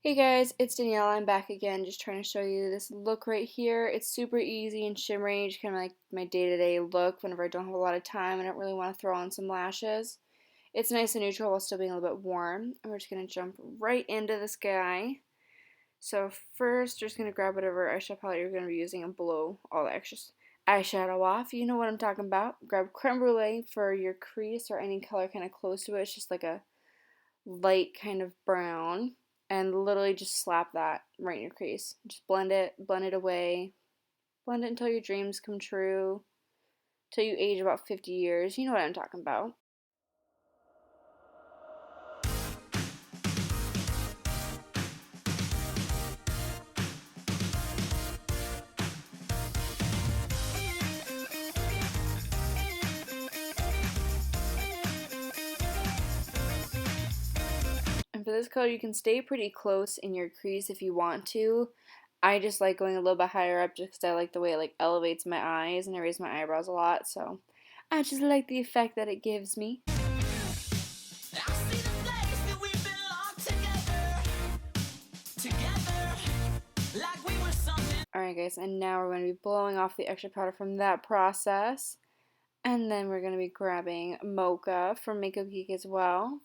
Hey guys, it's Danielle. I'm back again, just trying to show you this look right here. It's super easy and shimmery, just kind of like my day-to-day look whenever I don't have a lot of time and I don't really want to throw on some lashes. It's nice and neutral while still being a little bit warm. And we're just going to jump right into this guy. So first, you're just going to grab whatever eyeshadow palette you're going to be using and blow all the extra eyeshadow off. You know what I'm talking about. Grab creme brulee for your crease or any color kind of close to it. It's just like a light kind of brown, and literally just slap that right in your crease. Just blend it away. Blend it until your dreams come true. Till you age about 50 years. You know what I'm talking about. And for this color, you can stay pretty close in your crease if you want to. I just like going a little bit higher up just because I like the way it like elevates my eyes and I raise my eyebrows a lot. So I just like the effect that it gives me. Alright guys, and now we're going to be blowing off the extra powder from that process. And then we're going to be grabbing Mocha from Mica Geek as well.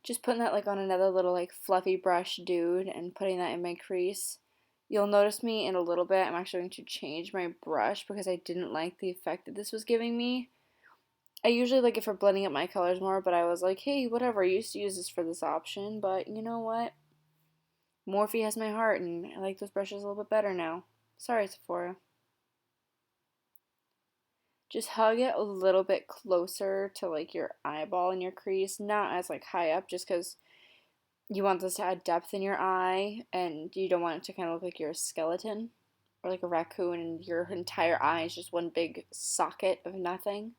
Just putting that like on another little like fluffy brush dude and putting that in my crease. You'll notice me in a little bit, I'm actually going to change my brush because I didn't like the effect that this was giving me. I usually like it for blending up my colors more, but I was like, hey, whatever, I used to use this for this option, but you know what? Morphe has my heart and I like those brushes a little bit better now. Sorry, Sephora. Just hug it a little bit closer to like your eyeball in your crease, not as like high up just because you want this to add depth in your eye and you don't want it to kind of look like you're a skeleton or like a raccoon and your entire eye is just one big socket of nothing.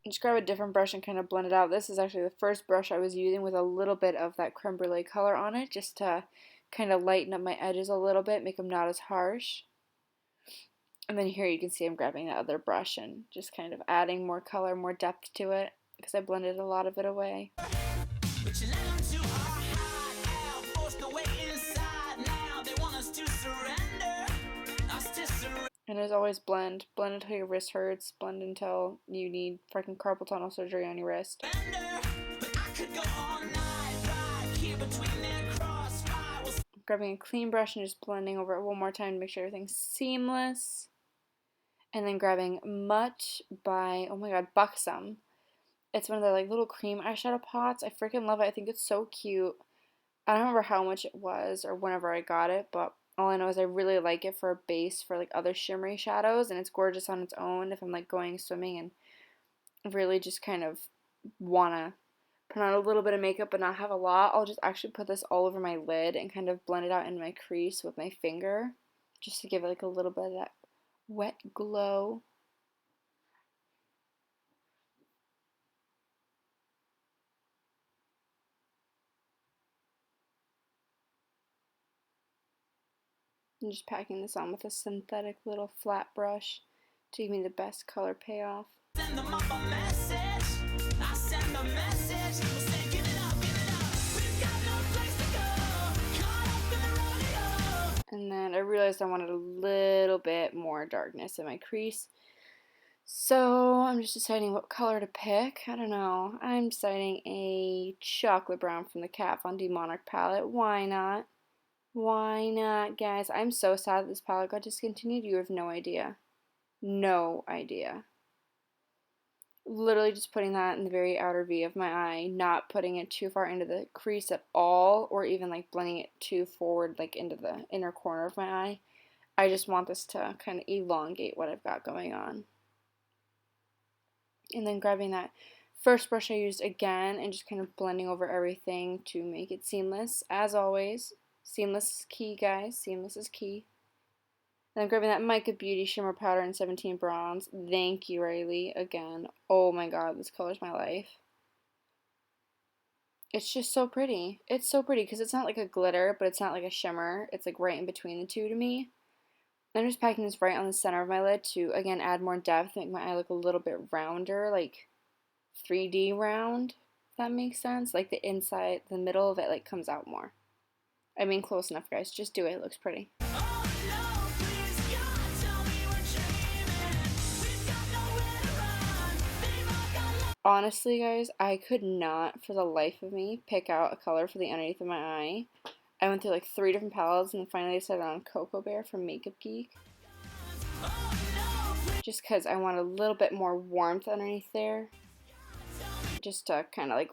Just grab a different brush and kind of blend it out. This is actually the first brush I was using with a little bit of that creme brulee color on it just to kind of lighten up my edges a little bit, make them not as harsh. And then here you can see I'm grabbing that other brush and just kind of adding more color, more depth to it because I blended a lot of it away. And as always, blend. Blend until your wrist hurts. Blend until you need freaking carpal tunnel surgery on your wrist. Grabbing a clean brush and just blending over it one more time to make sure everything's seamless. And then grabbing Mutt by, oh my god, Buxom. It's one of the like little cream eyeshadow pots. I freaking love it. I think it's so cute. I don't remember how much it was or whenever I got it, but all I know is I really like it for a base for like other shimmery shadows, and it's gorgeous on its own if I'm like going swimming and really just kind of wanna put on a little bit of makeup but not have a lot. I'll just actually put this all over my lid and kind of blend it out in my crease with my finger just to give it like a little bit of that wet glow. I'm just packing this on with a synthetic little flat brush to give me the best color payoff. Send them up a message. I send a message. Say, give it up, give it up. We've got no place to go. Caught up in the rodeo. And then I realized I wanted a little bit more darkness in my crease. So I'm just deciding what color to pick. I don't know. I'm deciding a chocolate brown from the Kat Von D Monarch Palette. Why not? Why not, guys? I'm so sad that this palette got discontinued. You have no idea. No idea. Literally just putting that in the very outer V of my eye, not putting it too far into the crease at all, or even like blending it too forward, like into the inner corner of my eye. I just want this to kind of elongate what I've got going on. And then grabbing that first brush I used again and just kind of blending over everything to make it seamless. As always, seamless is key, guys. Seamless is key. And I'm grabbing that Mica Beauty Shimmer powder in 17 Bronze. Thank you, Riley, again. Oh my god, this color's my life. It's just so pretty. It's so pretty because it's not like a glitter, but it's not like a shimmer. It's like right in between the two to me. I'm just packing this right on the center of my lid to, again, add more depth, make my eye look a little bit rounder, like 3D round, if that makes sense. Like the inside, the middle of it like comes out more. I mean, close enough, guys. Just do it. It looks pretty. Honestly, guys, I could not, for the life of me, pick out a color for the underneath of my eye. I went through like 3 different palettes and finally decided on Cocoa Bear from Mica Geek. Just because I want a little bit more warmth underneath there. Just to kind of like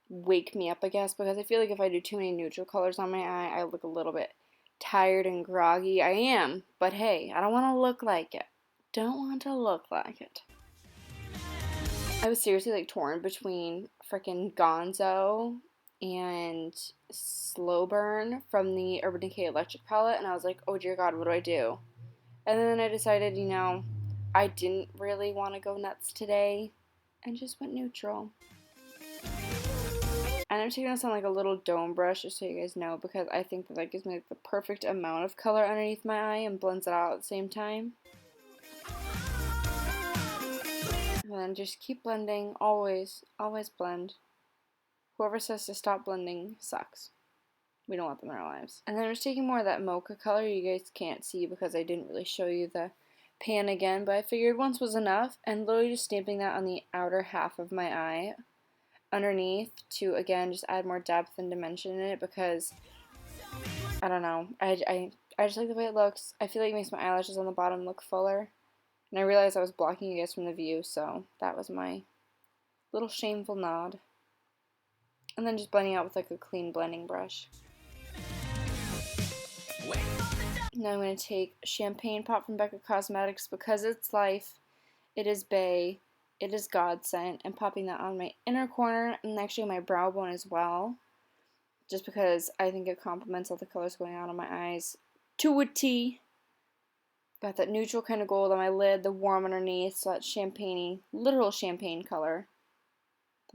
wake me up, I guess, because I feel like if I do too many neutral colors on my eye, I look a little bit tired and groggy. I am, but hey, I don't want to look like it. Don't want to look like it. I was seriously like torn between freaking Gonzo and Slow Burn from the Urban Decay Electric palette, and I was like, oh dear God, what do I do? And then I decided, you know, I didn't really want to go nuts today, and just went neutral. And I'm taking this on like a little dome brush, just so you guys know, because I think that gives me like the perfect amount of color underneath my eye and blends it out at the same time. And then just keep blending, always, always blend. Whoever says to stop blending sucks. We don't want them in our lives. And then I'm just taking more of that Mocha color. You guys can't see because I didn't really show you the pan again, but I figured once was enough, and literally just stamping that on the outer half of my eye underneath to, again, just add more depth and dimension in it, because I don't know, I just like the way it looks. I feel like it makes my eyelashes on the bottom look fuller. And I realized I was blocking you guys from the view, so that was my little shameful nod. And then just blending out with like a clean blending brush. Now I'm going to take Champagne Pop from Becca Cosmetics, because it's life, it is bae, it is God sent, and popping that on my inner corner and actually my brow bone as well. Just because I think it complements all the colors going on my eyes to a T. Got that neutral kind of gold on my lid, the warm underneath, so that champagne-y, literal champagne color.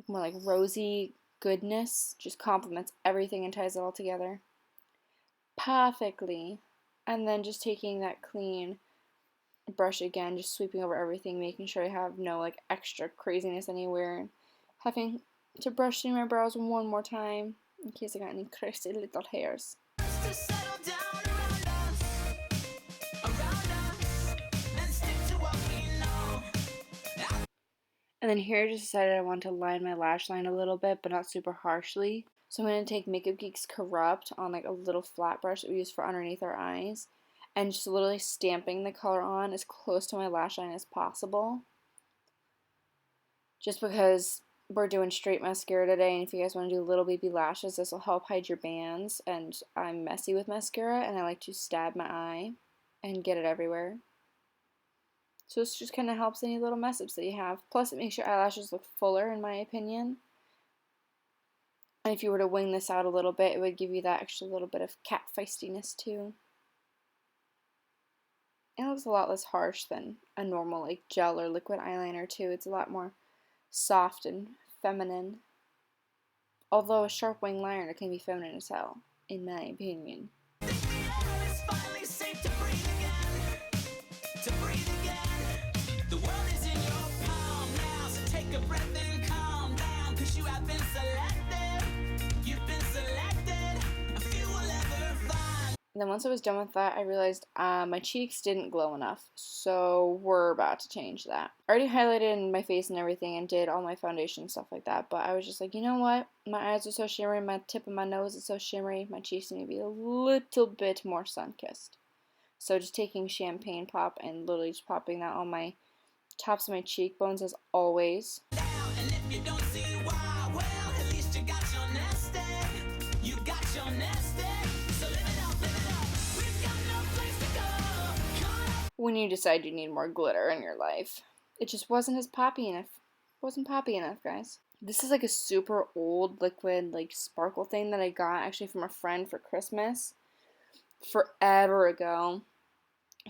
More like rosy goodness, just complements everything and ties it all together perfectly. And then just taking that clean brush again, just sweeping over everything, making sure I have no like extra craziness anywhere, and having to brush through my brows one more time in case I got any crazy little hairs. And then here I just decided I want to line my lash line a little bit, but not super harshly. So I'm going to take Mica Geek's Corrupt on like a little flat brush that we use for underneath our eyes, and just literally stamping the color on as close to my lash line as possible. Just because we're doing straight mascara today, and if you guys want to do little baby lashes, this will help hide your bands, and I'm messy with mascara, and I like to stab my eye and get it everywhere. So this just kind of helps any little mess ups that you have. Plus it makes your eyelashes look fuller, in my opinion. And if you were to wing this out a little bit, it would give you that extra little bit of cat feistiness too. It looks a lot less harsh than a normal like gel or liquid eyeliner too. It's a lot more soft and feminine. Although a sharp wing liner can be feminine as hell, in my opinion. And then once I was done with that, I realized my cheeks didn't glow enough, so we're about to change that. I already highlighted my face and everything and did all my foundation and stuff like that, but I was just like, you know what? My eyes are so shimmery, my tip of my nose is so shimmery, my cheeks need to be a little bit more sun-kissed. So just taking Champagne Pop and literally just popping that on my tops of my cheekbones as always. When you decide you need more glitter in your life. It just wasn't as poppy enough. It wasn't poppy enough, guys. This is like a super old liquid like sparkle thing that I got actually from a friend for Christmas forever ago.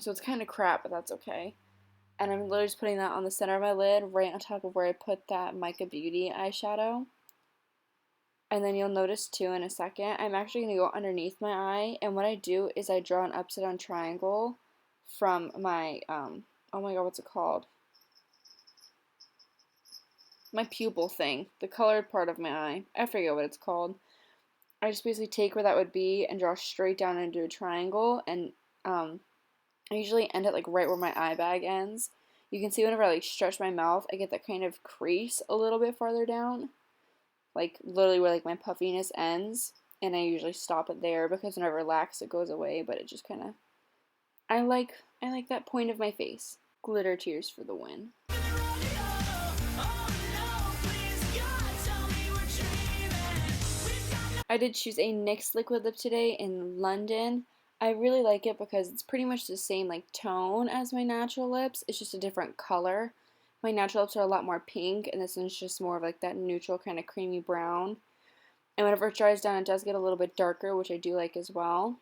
So it's kind of crap, but that's okay. And I'm literally just putting that on the center of my lid, right on top of where I put that Mica Beauty eyeshadow. And then you'll notice too in a second, I'm actually going to go underneath my eye, and what I do is I draw an upside down triangle from my, oh my god, what's it called? my pupil thing, the colored part of my eye. I forget what it's called. I just basically take where that would be and draw straight down into a triangle, and I usually end it like right where my eye bag ends. You can see whenever I like stretch my mouth, I get that kind of crease a little bit farther down, like literally where like my puffiness ends, and I usually stop it there because whenever I relax it goes away, but it just kind of I like that point of my face. Glitter tears for the win. I did choose a NYX liquid lip today in London. I really like it because it's pretty much the same like tone as my natural lips. It's just a different color. My natural lips are a lot more pink, and this one's just more of like that neutral kind of creamy brown. And whenever it dries down, it does get a little bit darker, which I do like as well.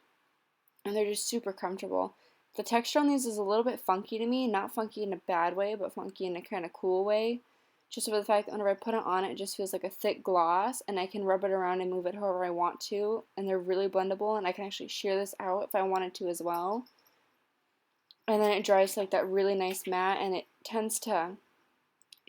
And they're just super comfortable. The texture on these is a little bit funky to me, not funky in a bad way, but funky in a kind of cool way. Just for the fact that whenever I put it on, it just feels like a thick gloss, and I can rub it around and move it however I want to, and they're really blendable, and I can actually shear this out if I wanted to as well. And then it dries to like that really nice matte, and it tends to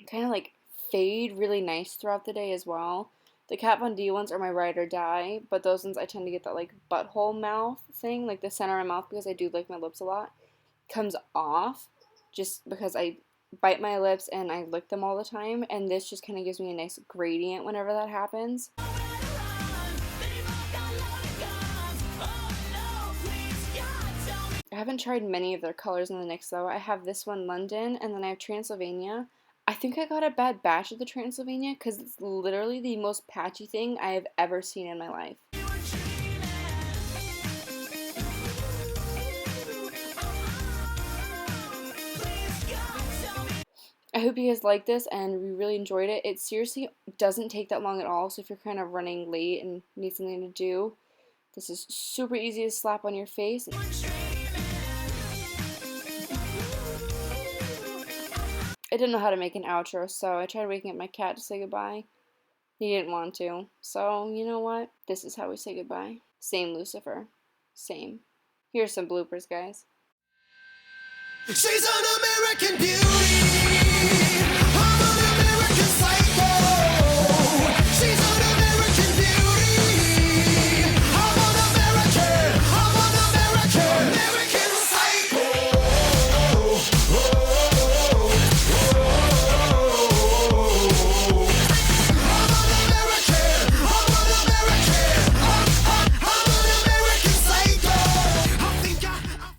kind of like fade really nice throughout the day as well. The Kat Von D ones are my ride or die, but those ones I tend to get that like butthole mouth thing, like the center of my mouth, because I do like my lips a lot, comes off just because I bite my lips and I lick them all the time, and this just kind of gives me a nice gradient whenever that happens. I haven't tried many of their colors in the NYX though. I have this one, London, and then I have Transylvania. I think I got a bad batch of the Transylvania because it's literally the most patchy thing I have ever seen in my life. I hope you guys like this and we really enjoyed it. It seriously doesn't take that long at all, so if you're kind of running late and need something to do, this is super easy to slap on your face. I didn't know how to make an outro, so I tried waking up my cat to say goodbye. He didn't want to, so you know what? This is how we say goodbye. Same Lucifer. Same. Here's some bloopers, guys. She's an American.